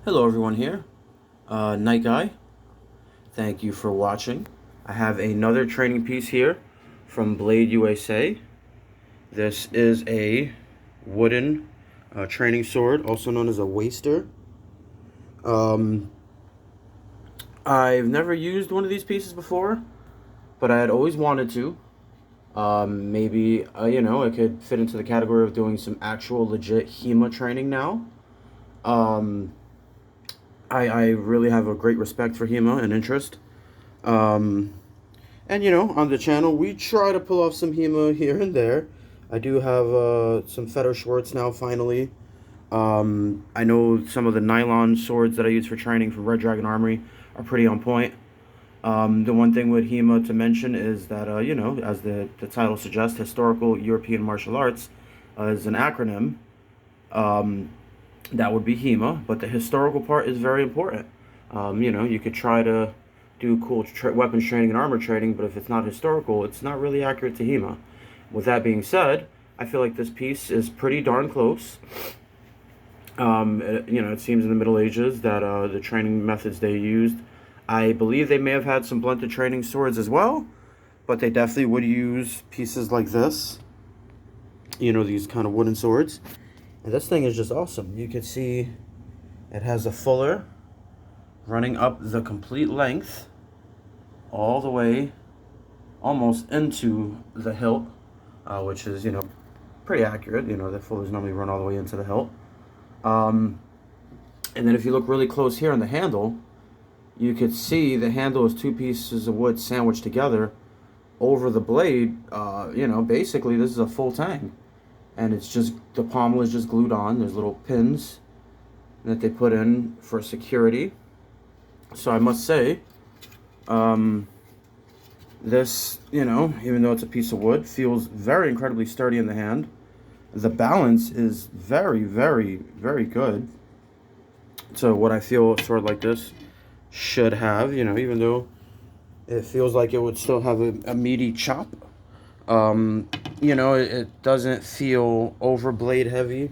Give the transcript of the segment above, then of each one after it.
Hello everyone here, Night Guy. Thank you for watching. I have another training piece here from Blade USA. This is a wooden training sword, also known as a waster. Um, I've never used one of these pieces before, but I had always wanted to. Maybe, it could fit into the category of doing some actual legit HEMA training now. Um, I really have a great respect for HEMA and interest. Um, and on the channel, we try to pull off some HEMA here and there. I do have some Feder Schwartz now, finally. I know some of the nylon swords that I use for training for Red Dragon Armory are pretty on point. The one thing with HEMA to mention is that, as the title suggests, Historical European Martial Arts is an acronym. Um, that would be HEMA, but the historical part is very important. You could try to do cool weapons training and armor training, but if it's not historical, it's not really accurate to HEMA. With that being said, I feel like this piece is pretty darn close. It seems in the Middle Ages that the training methods they used, I believe they may have had some blunted training swords as well, but they definitely would use pieces like this. These kind of wooden swords. And this thing is just awesome. You can see it has a fuller running up the complete length all the way almost into the hilt, which is, pretty accurate. The fullers normally run all the way into the hilt. And then if you look really close here on the handle, you could see the handle is two pieces of wood sandwiched together over the blade. Basically this is a full tang. And it's just, the pommel is just glued on. There's little pins that they put in for security. So I must say, this, even though it's a piece of wood, feels very incredibly sturdy in the hand. The balance is very, very, very good. So what I feel a sword like this should have, even though it feels like it would still have a meaty chop. It doesn't feel over blade heavy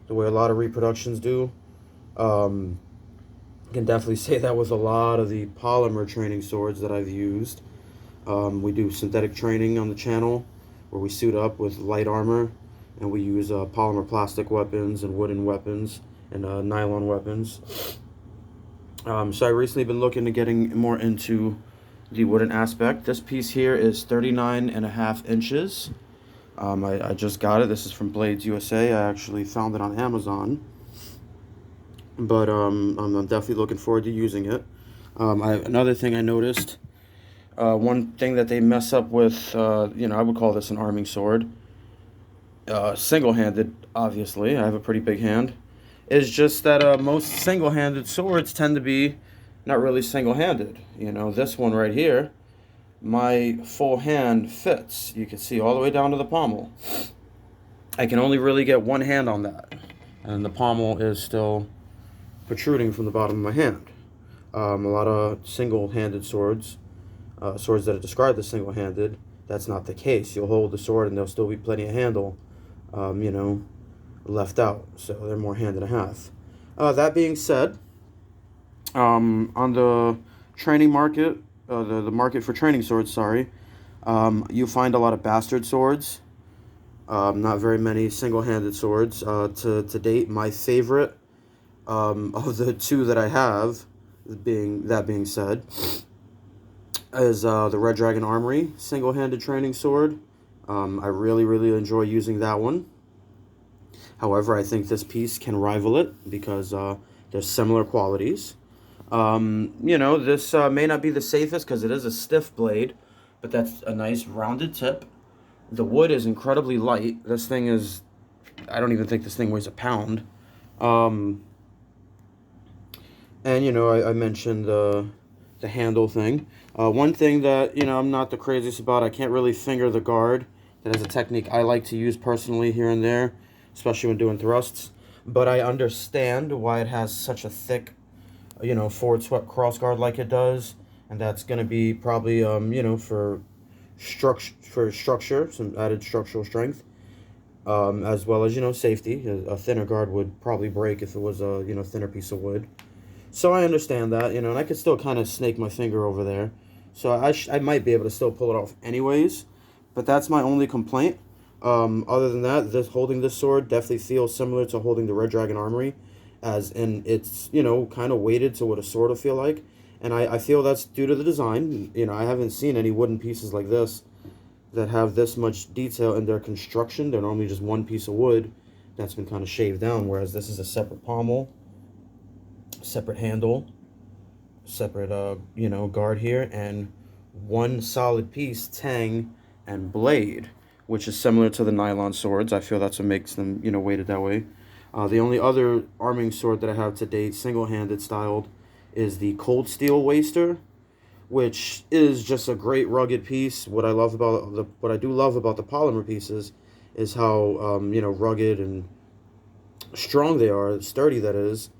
the way a lot of reproductions do. I can definitely say that with a lot of the polymer training swords that I've used. We do synthetic training on the channel where we suit up with light armor and we use polymer plastic weapons and wooden weapons and nylon weapons. So I recently been looking to getting more into the wooden aspect. This piece here is 39.5 inches. I just got it. This is from Blades USA. I actually found it on Amazon. But I'm definitely looking forward to using it. Another thing I noticed, one thing that they mess up with, I would call this an arming sword. Single-handed, obviously. I have a pretty big hand. Is just that most single-handed swords tend to be not really single-handed. This one right here, my full hand fits. You can see all the way down to the pommel. I can only really get one hand on that. And the pommel is still protruding from the bottom of my hand. A lot of single-handed swords, swords that are described as single-handed, that's not the case. You'll hold the sword and there'll still be plenty of handle, left out. So they're more hand and a half. That being said, on the training market, the market for training swords, sorry, you find a lot of bastard swords. Not very many single-handed swords. To date, my favorite of the two that I have, being said, is the Red Dragon Armory single-handed training sword. I really, really enjoy using that one. However, I think this piece can rival it because there's similar qualities. This may not be the safest because it is a stiff blade, but that's a nice rounded tip. The wood is incredibly light. This thing is, I don't even think this thing weighs a pound. And, I mentioned the handle thing. One thing that, I'm not the craziest about, I can't really finger the guard. That is a technique I like to use personally here and there, especially when doing thrusts. But I understand why it has such a thick, forward swept cross guard like it does. And that's going to be probably, for structure, some added structural strength. As well as, safety. A thinner guard would probably break if it was a, thinner piece of wood. So I understand that, you know, and I could still kind of snake my finger over there. So I might be able to still pull it off anyways, but that's my only complaint. Other than that, this holding this sword definitely feels similar to holding the Red Dragon Armory, as in it's, you know, kind of weighted to what a sword will feel like. And I feel that's due to the design. You know, I haven't seen any wooden pieces like this that have this much detail in their construction. They're normally just one piece of wood that's been kind of shaved down, whereas this is a separate pommel, separate handle, separate you know, guard here, and one solid piece, tang and blade, which is similar to the nylon swords. I feel that's what makes them, you know, weighted that way. The only other arming sword that I have to date, single-handed styled, is the cold steel waster, which is just a great rugged piece. What I do love about the polymer pieces is how you know, rugged and strong they are, sturdy that is.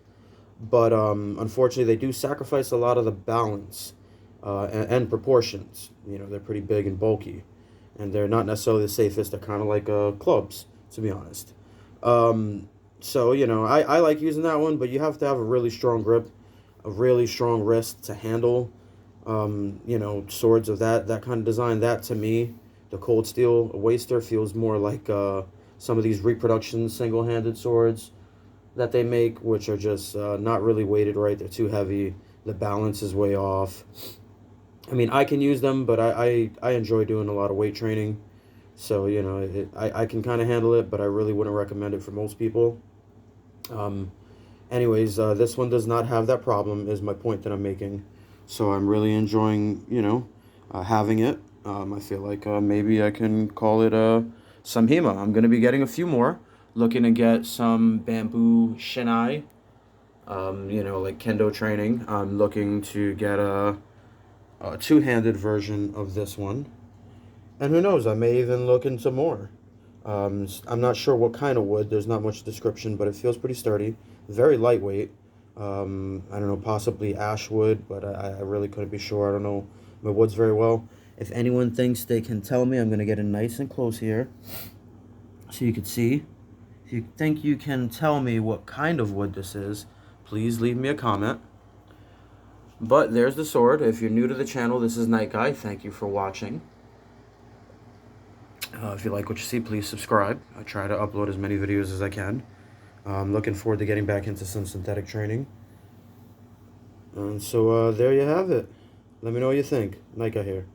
But unfortunately, they do sacrifice a lot of the balance and proportions. You know, they're pretty big and bulky, and they're not necessarily the safest. They're kind of like clubs, to be honest. So, you know, I like using that one, but you have to have a really strong grip, a really strong wrist to handle, you know, swords of that kind of design. That, to me, the cold steel waster feels more like some of these reproduction single-handed swords that they make, which are just not really weighted right. They're too heavy. The balance is way off. I mean, I can use them, but I enjoy doing a lot of weight training. So, you know, I can kind of handle it, but I really wouldn't recommend it for most people. Um, Anyways, this one does not have that problem, is my point that I'm making. So I'm really enjoying, you know, having it. I feel like maybe I can call it some HEMA. I'm going to be getting a few more. Looking to get some bamboo shinai, you know, like kendo training. I'm looking to get a two-handed version of this one. And who knows, I may even look into more. I'm not sure what kind of wood. There's not much description, but it feels pretty sturdy. Very lightweight. I don't know, possibly ash wood, but I really couldn't be sure. I don't know my woods very well. If anyone thinks they can tell me, I'm going to get it nice and close here so you can see. If you think you can tell me what kind of wood this is, please leave me a comment. But there's the sword. If you're new to the channel, this is Night Guy. Thank you for watching. If you like what you see, please subscribe. I try to upload as many videos as I can. I'm looking forward to getting back into some synthetic training. And so there you have it. Let me know what you think. Night Guy here.